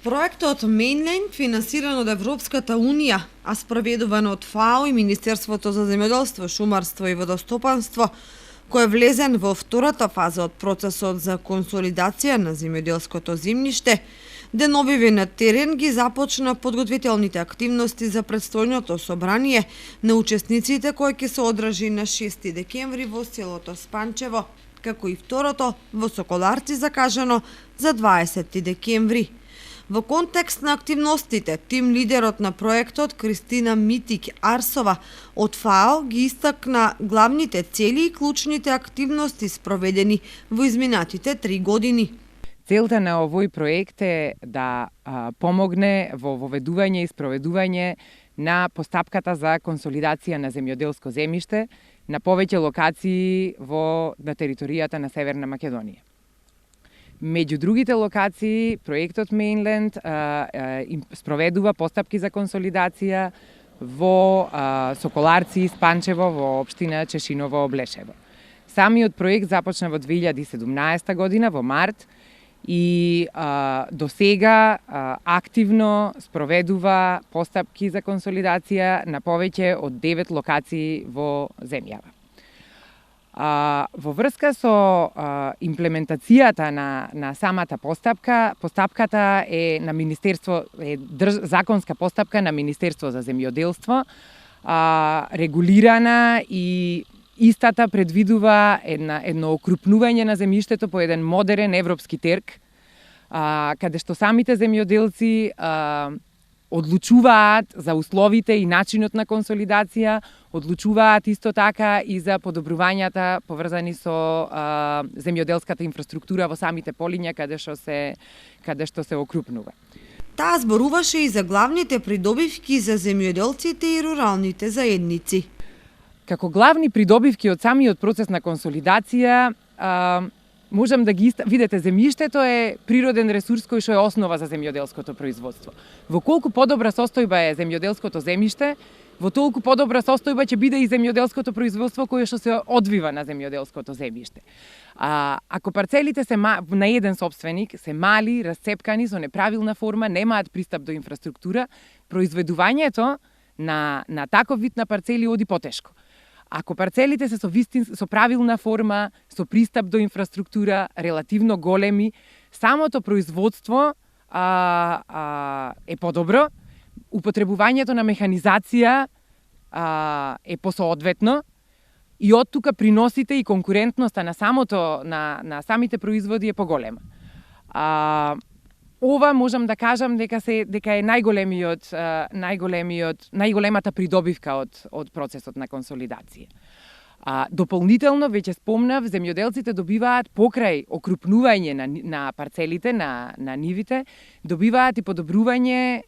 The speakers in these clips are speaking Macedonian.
Проектот Mainland, финансиран од Европската Унија, а спроведуван од ФАО и Министерството за земјоделство, шумарство и водостопанство, кој е влезен во втората фаза од процесот за консолидација на земјоделското земјиште, деновиве на терен ги започна подготвителните активности за предстојното собрание на учесниците кој ќе се одржи на 6 декември во селото Спанчево, како и второто во Соколарци закажано за 20 декември. Во контекст на активностите, тим лидерот на проектот Кристина Митик Арсова од ФАО ги истакна главните цели и клучните активности спроведени во изминатите 3 години. Целта на овој проект е да помогне во воведување и спроведување на постапката за консолидација на земјоделско земјиште на повеќе локации на територијата на Северна Македонија. Меѓу другите локации, проектот Mainland спроведува постапки за консолидација во Соколарци и Спанчево во општина Чешиново Облешево. Самиот проект започна во 2017 година, во март, и до сега активно спроведува постапки за консолидација на повеќе од 9 локации во земјава. Во врска со имплементацијата на самата постапката е на Министерство, законска постапка на Министерство за земјоделство, регулирана и истата предвидува едно окрупнување на земјиштето по еден модерен европски терк, каде што самите земјоделци одлучуваат за условите и начинот на консолидација, одлучуваат исто така и за подобрувањата поврзани со земјоделската инфраструктура во самите полиња каде што се окрупнува. Таа зборуваше и за главните придобивки за земјоделците и руралните заедници. Како главни придобивки од самиот процес на консолидација, можам да ги видите, земјиштето е природен ресурс кој што е основа за земјоделското производство. Во колку подобра состојба е земјоделското земјиште, во толку подобра состојба ќе биде и земјоделското производство кое што се одвива на земјоделското земјиште. Ако парцелите се на еден собственик се мали, расцепкани со неправилна форма, немаат пристап до инфраструктура, произведувањето на таков вид на парцели оди потешко. Ако парцелите се со правилна форма, со пристап до инфраструктура, релативно големи, самото производство е подобро, употребувањето на механизација е посоодветно и од тука приносите и конкурентноста на самите производи е поголема. Ова можам да кажам дека е најголемата придобивка од процесот на консолидација. Дополнително, веќе спомнав, земјоделците добиваат покрај окрупнување на парцелите, на нивите, добиваат и подобрување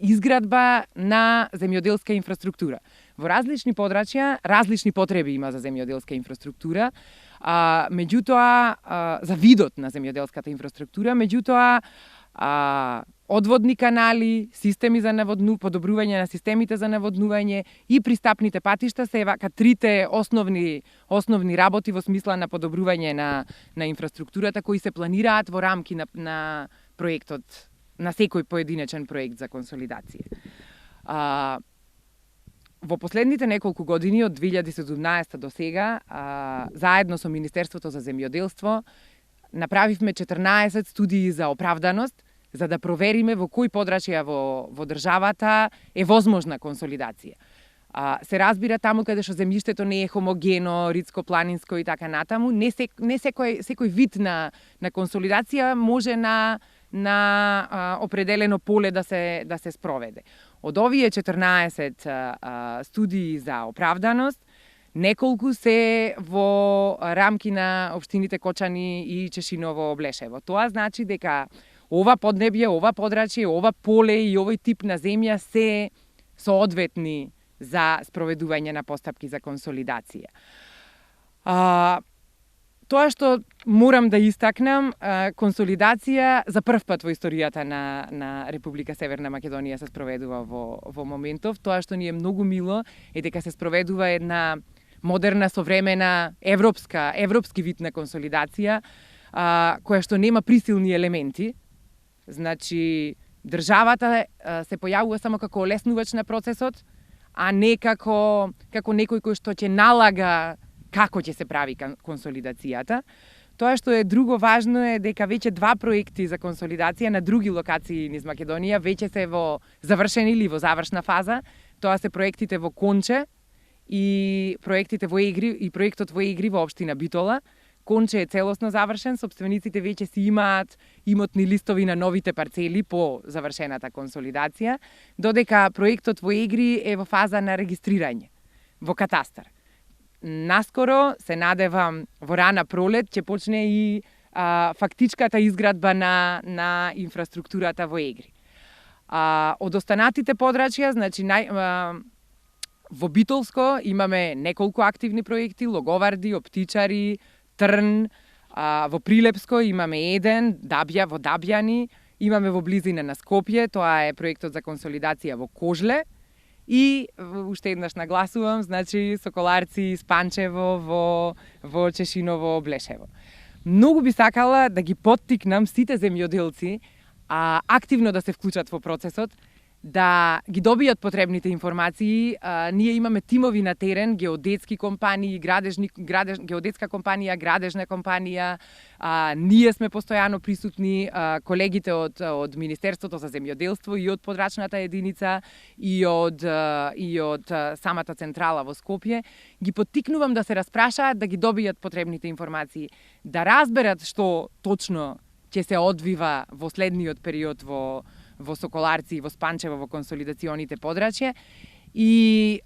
изградба на земјоделска инфраструктура. Во различни подрачја, различни потреби има за земјоделска инфраструктура, меѓутоа за видот на земјоделската инфраструктура, меѓутоа одводни канали, системи за подобрување на системите за наводнување и пристапните патишта се вака трите основни работи во смисла на подобрување на инфраструктурата кои се планираат во рамки на проектот, на секој поединечен проект за консолидација. Во последните неколку години, од 2017 до сега, заедно со Министерството за земјоделство, направивме 14 студии за оправданост, за да провериме во кои подрачја во државата е возможна консолидација. Се разбира таму каде што земјиштето не е хомогено, ридско-планинско и така натаму, не секој вид на консолидација може на определено поле да се спроведе. Од овие 14 студии за оправданост, неколку се во рамки на општините Кочани и Чешиново Облешево. Тоа значи дека ова поднебје, ова подрачје, ова поле и овој тип на земја се соодветни за спроведување на постапки за консолидација. Тоа што морам да истакнам, консолидација за прв пат во историјата на Република Северна Македонија се спроведува во моментов. Тоа што ни е многу мило е дека се спроведува една модерна, современа, европски вид на консолидација, која што нема присилни елементи, Значи, државата се појавува само како олеснувач на процесот, а не како некој кој што ќе налага како ќе се прави консолидацијата. Тоа што е друго важно е дека веќе 2 проекти за консолидација на други локации низ Македонија веќе се во завршени или во завршна фаза. Тоа се проектите во Конче и проектите во Егри и проектот во Егри во општина Битола. Конче е целосно завршен, сопствениците веќе си имаат имотни листови на новите парцели по завршената консолидација, додека проектот во Егри е во фаза на регистрирање во катастар. Наскоро се надевам во рана пролет ќе почне и фактичката изградба на инфраструктурата во Егри. Од останатите подрачја, значи во Битолско имаме неколку активни проекти, логоварди, оптичари, Трн, во Прилепско имаме еден, во Дабјани, имаме во близина на Скопје, тоа е проектот за консолидација во Кожле, и уште еднаш нагласувам, значи Соколарци, Спанчево, во Чешиново, Блешево. Многу би сакала да ги поттикнам сите земјоделци активно да се вклучат во процесот, да ги добијат потребните информации. Ние имаме тимови на терен, геодетски компании, геодетска компанија, градежна компанија. Ние сме постојано присутни, колегите од Министерството за земјоделство и од подрачната единица и од самата централа во Скопје. Ги поттикнувам да се распрашаат, да ги добијат потребните информации, да разберат што точно ќе се одвива во следниот период во Соколарци и во Спанчево во консолидационите подрачја. И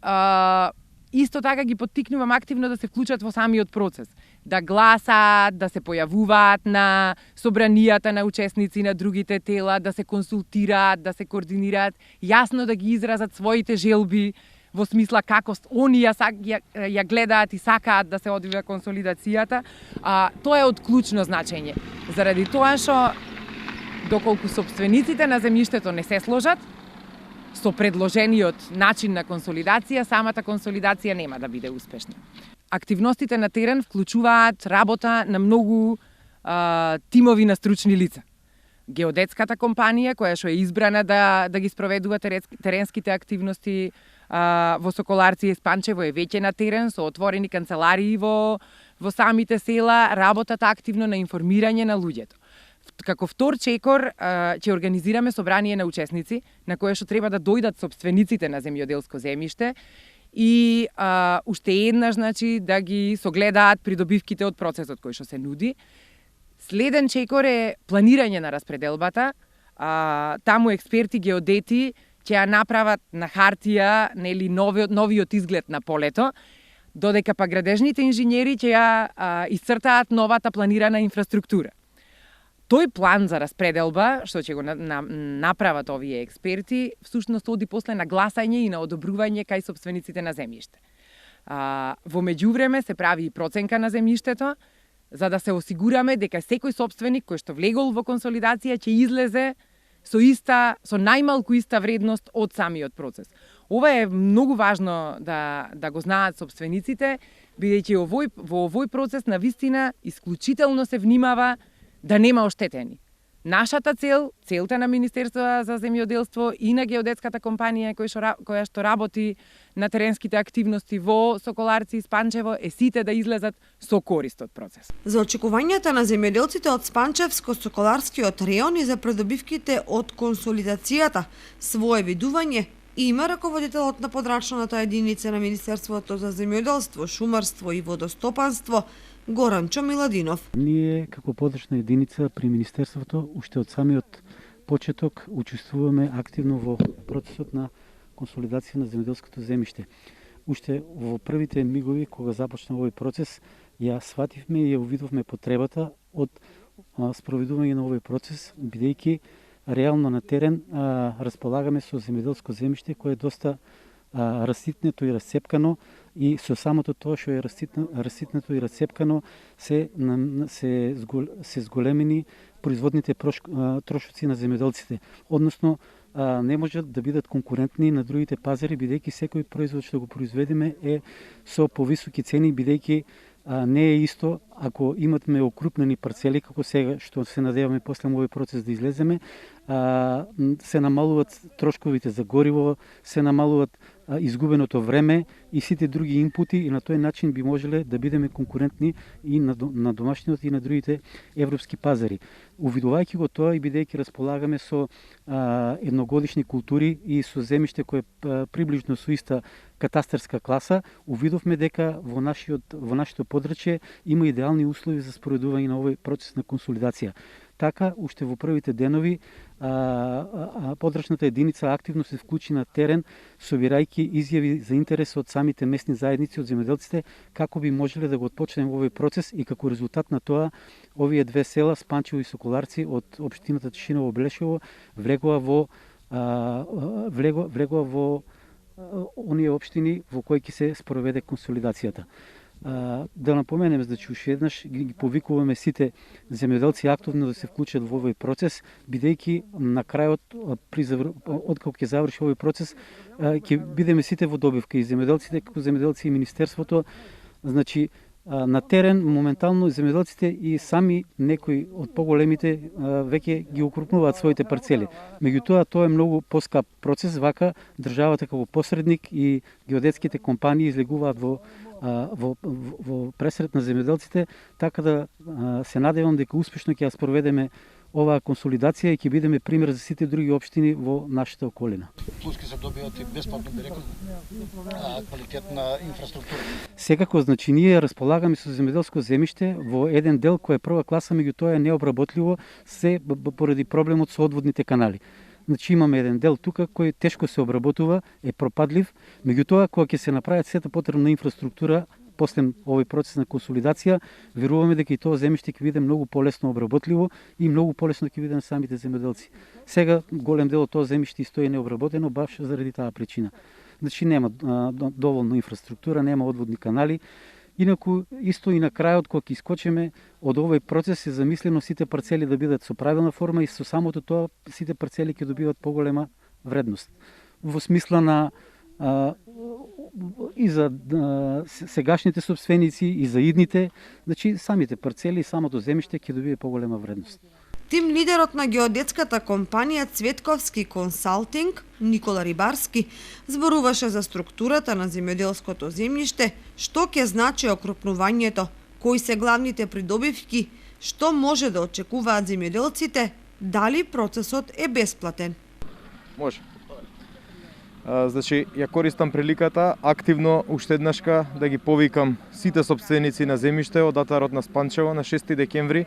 исто така ги поттикнувам активно да се вклучат во самиот процес, да гласаат, да се појавуваат на собранијата на учесници на другите тела, да се консултираат, да се координираат, јасно да ги изразат своите желби во смисла како они ја гледаат и сакаат да се одвива консолидацијата. Тоа е од клучно значење, заради тоа што доколку сопствениците на земјиштето не се сложат со предложениот начин на консолидација, самата консолидација нема да биде успешна. Активностите на терен вклучуваат работа на многу тимови на стручни лица. Геодетската компанија, која што е избрана да ги спроведува теренските активности во Соколарци и Спанчево, е веќе на терен со отворени канцеларии во самите села, работата активно на информирање на луѓето. Како втор чекор ќе организираме собрание на учесници на кое што треба да дојдат сопствениците на земјоделско земјиште и уште еднаш, значи, да ги согледаат придобивките од процесот кој што се нуди. Следен чекор е планирање на распределбата. Таму експерти геодети ќе ја направат на хартија, нели, новиот изглед на полето, додека па градежните инженери ќе ја исцртаат новата планирана инфраструктура. Тој план за распределба, што ќе го направат овие експерти, всушност оди после на гласање и на одобрување кај сопствениците на земјиште. Во меѓувреме се прави и проценка на земјиштето, за да се осигураме дека секој сопственик кој што влегол во консолидација ќе излезе со најмалку иста вредност од самиот процес. Ова е многу важно да го знаат сопствениците, бидејќи во овој процес на вистина исклучително се внимава да нема оштетени. Нашата целта на Министерството за земјоделство и на геодетската компанија која што работи на теренските активности во Соколарци и Спанчево е сите да излезат со корист од процес. За очекувањата на земјоделците од Спанчевско-Соколарскиот реон и за придобивките од консолидацијата свое видување има раководителот на подрачната единица на Министерството за земјоделство, шумарство и водостопанство Горанчо Миладинов. Ние како подрачна единица при Министерството уште од самиот почеток учествуваме активно во процесот на консолидација на земјоделското земјиште. Уште во првите мигови кога започна овој процес, ја свативме и ја увидовме потребата од спроведување на овој процес, бидејќи реално на терен располагаме со земјоделско земјиште кое е доста раситнето и расцепкано, и со самото тоа што е раситнето и расцепкано се зголемени производните трошоци на земјоделците. Односно, не можат да бидат конкурентни на другите пазари, бидејќи секој производ што го произведеме е со повисоки цени, бидејќи не е исто ако имаме окрупнени парцели како сега, што се надеваме после овој процес да излеземе, се намалуваат трошковите за гориво, се намалуваат изгубеното време и сите други инпути, и на тој начин би можеле да бидеме конкурентни и на домашниот и на другите европски пазари. Увидувајќи го тоа и бидејќи располагаме со едногодишни култури и со земјиште кое приближно со иста катастарска класа, увидовме дека во нашето подрачје има идеални услови за спроведување на овој процес на консолидација. Така, уште во првите денови, подрачната единица активно се вклучи на терен, собирајќи изјави за интерес од самите местни заедници, од земјоделците, како би можеле да го отпочнеме овој процес, и како резултат на тоа, овие две села, Спанчево и Соколарци, од општината Тишиново Белешево, влегоа во оние општини во кои ќе се спроведе консолидацијата. Да напоменем, значи, уште еднаш ги повикуваме сите земјоделци активно да се вклучат во овој процес, бидејќи на крајот, откако ќе заврши овој процес, ќе бидеме сите во добивка, и земјоделците како земјоделци и Министерството. Значи, на терен моментално земјоделците и сами некои од поголемите веќе ги укрупнуваат своите парцели. Меѓутоа, тоа е многу поскап процес, вака државата како посредник и геодетските компании излегуваат во пресрет на земјоделците, така да се надевам дека успешно ќе ја спроведеме оваа консолидација и ќе бидеме пример за сите други општини во нашата околина. Плюски се добиват и бесплатно, би рекол, квалитетна инфраструктура. Секако, значи, ние располагаме со земјоделско земјиште во еден дел кој е прва класа, меѓутоа е необработливо се поради проблемот со одводните канали. Значи, имаме еден дел тука кој тешко се обработува, е пропадлив, меѓутоа кога ќе се направи сета потребна инфраструктура после овој процес на консолидација, веруваме дека и тоа земјиште ќе биде многу полесно обработливо и многу полесно ќе биде на самите земјоделци. Сега голем дел од тоа земјиште стои необработено баш заради таа причина. Значи, нема доволно инфраструктура, нема одводни канали. Инаку, исто и на крајот, кога ќе искочиме од овој процес, е замислено сите парцели да бидат со правилна форма, и со самото тоа сите парцели ќе добиват поголема вредност. Во смисла на и за сегашните собственици, и за идните, значи самите парцели и самото земјиште ќе добие поголема вредност. Тим лидерот на геодетската компанија Цветковски консалтинг, Никола Рибарски, зборуваше за структурата на земјоделското земјиште, што ќе значи окрупнувањето, кои се главните придобивки, што може да очекуваат земјоделците, дали процесот е бесплатен. Може. Значи, ја користам приликата активно уште еднашка да ги повикам сите собственици на земјиште од атарот на Спанчево на 6 декември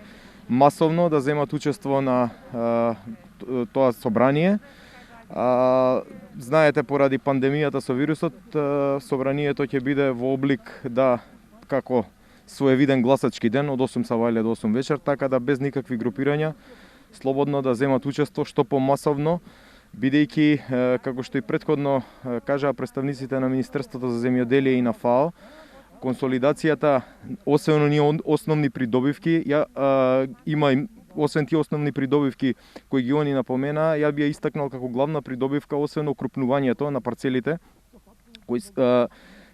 масовно да земат учество на тоа собрание. Знаете, поради пандемијата со вирусот, собранието ќе биде во облик како своевиден гласачки ден од 8 савајле до 8 вечер, така да без никакви групирања слободно да земат учество што помасовно, бидејќи, како што и претходно кажаа представниците на Министерството за земјоделие и на ФАО, консолидацијата, освен оние основни придобивки, има освен тие основни придобивки кои ги они напомена, ја би ја истакнал како главна придобивка, освен окрупнувањето на парцелите,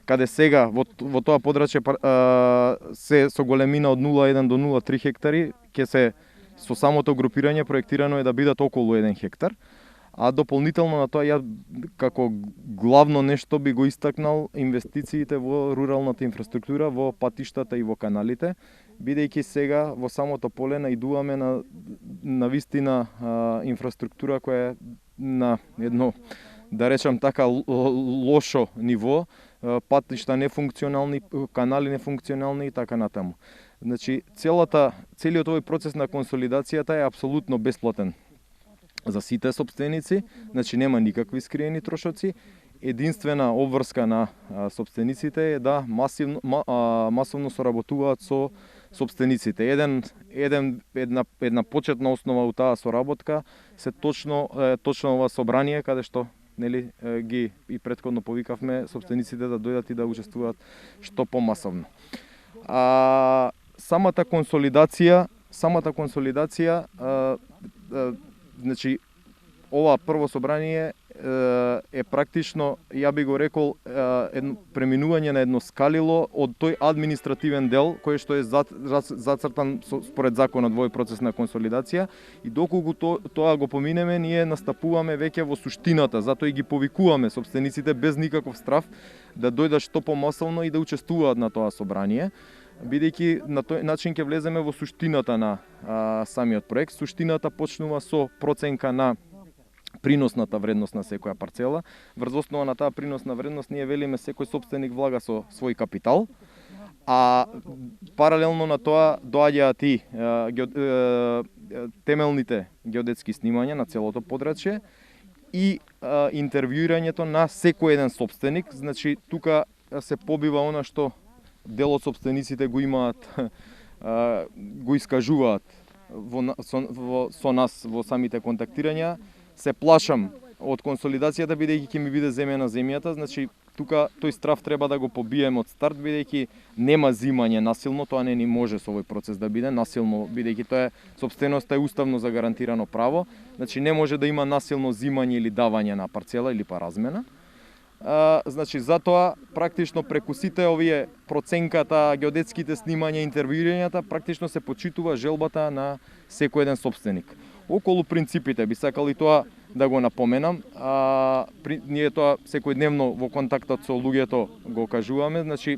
каде сега во тоа подрачје се со големина од 0,1 до 0,3 хектари, ќе се со самото групирање проектирано е да бидат околу 1 хектар. А дополнително на тоа, ја како главно нешто би го истакнал инвестициите во руралната инфраструктура, во патиштата и во каналите, бидејќи сега во самото поле наидуваме на вистина инфраструктура која е на едно, да речам така, лошо ниво, патишта нефункционални, канали нефункционални и така натаму. Значи, целиот овој процес на консолидацијата е апсолутно бесплатен за сите собственици, значи нема никакви скриени трошоци. Единствена обврска на собствениците е да масовно соработуваат со собствениците. Една почетна основа у таа соработка се точно ова собрание, каде што ги и претходно повикавме собствениците да дојдат и да учествуваат што помасовно. Самата консолидација, значи, ова прво собрание е практично, ја би го рекол, преминување на едно скалило од тој административен дел кој што е зацртан според законот во овој процес на консолидација, и доколку тоа го поминеме, ние настапуваме веќе во суштината, затоа и ги повикуваме сопствениците без никаков страв да дојдат што помасовно и да учествуваат на тоа собрание, бидејќи на тој начин ќе влеземе во суштината на самиот проект. Суштината почнува со проценка на приносната вредност на секоја парцела. Врз основа на таа приносна вредност ние велиме секој сопственик влага со свој капитал, а паралелно на тоа доаѓаат и темелните геодетски снимања на целото подрачје и интервјуирањето на секој еден сопственик. Значи, тука се побива она што дел од сопствениците го имаат, го искажуваат со нас во самите контактирања. Се плашам од консолидацијата, бидејќи ќе ми биде земена земјата. Значи, тука тој страв треба да го побиеме од старт, бидејќи нема зимање насилно, тоа не ни може со овој процес да биде насилно, бидејќи тоа е сопственоста е уставно загарантирано право. Значи, не може да има насилно зимање или давање на парцела или па размена. Значи, затоа практично преку сите овие проценката, геодетските снимања, интервјуирањата, практично се почитува желбата на секој еден сопственик. Околу принципите би сакал и тоа да го напоменам. Ние тоа секојдневно во контактот со луѓето го кажуваме. Значи,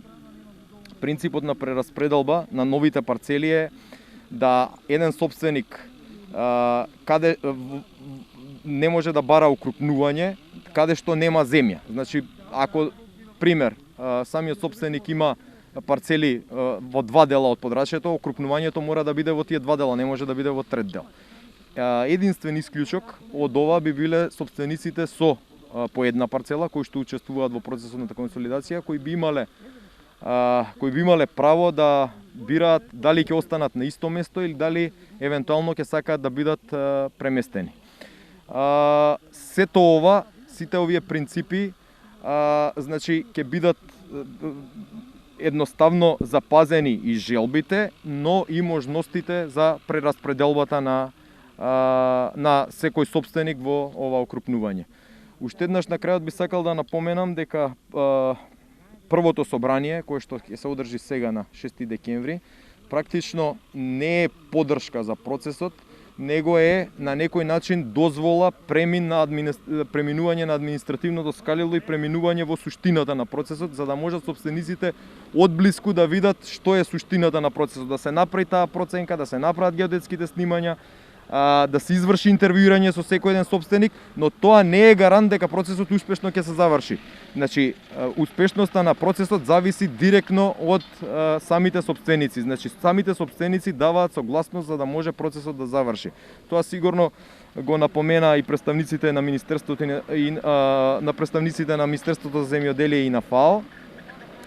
принципот на прераспределба на новите парцели е да еден сопственик каде не може да бара укрупнување каде што нема земја. Значи, ако, пример, самиот сопственик има парцели во два дела од подрачјето, окрупнувањето мора да биде во тие два дела, не може да биде во трет дел. Единствен исклучок од ова би биле сопствениците со по една парцела кои што учествуваат во процесот на консолидација, кои би имале право да бираат дали ќе останат на исто место или дали евентуално ќе сакаат да бидат преместени. Сето ова, сите овие принципи, значи ќе бидат едноставно запазени и желбите, но и можностите за прераспределбата на секој сопственик во ова окрупнување. Уште еднаш на крајот би сакал да напоменам дека првото собрание, кое што ќе се одржи сега на 6 декември, практично не е поддршка за процесот, него е на некој начин дозвола преминување на административното скалило и преминување во суштината на процесот, за да можат сопствениците одблиску да видат што е суштината на процесот, да се направи таа проценка, да се направат геодетските снимања, да се изврши интервјуирање со секој еден сопственик, но тоа не е гарант дека процесот успешно ќе се заврши. Значи, успешноста на процесот зависи директно од самите сопственици. Значи, самите сопственици даваат согласност за да може процесот да заврши. Тоа сигурно го напомена и представниците на Министерството и на представниците на Министерството за земјоделие и на ФАО.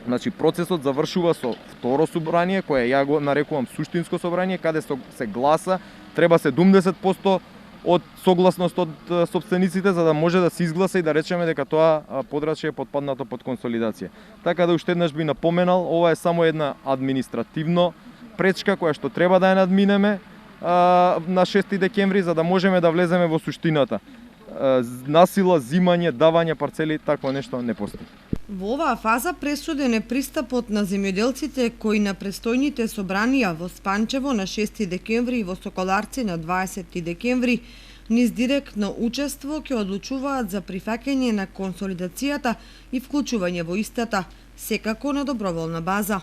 Значи, процесот завршува со второ собрание, кое ја го нарекувам суштинско собрание, каде се гласа, треба 70% од согласност од сопствениците за да може да се изгласа и да речеме дека тоа подрачје е потпаднато под консолидација. Така да уште еднаш би напоменал, ова е само една административно пречка која што треба да ја надминеме на 6 декември за да можеме да влеземе во суштината. Насила, зимање, давање парцели, такво нешто не постои. Во оваа фаза пресуден е пристапот на земјоделците кои на престојните собранија во Спанчево на 6 декември и во Соколарци на 20 декември низ директно учество ќе одлучуваат за прифаќање на консолидацијата и вклучување во истата, секако на доброволна база.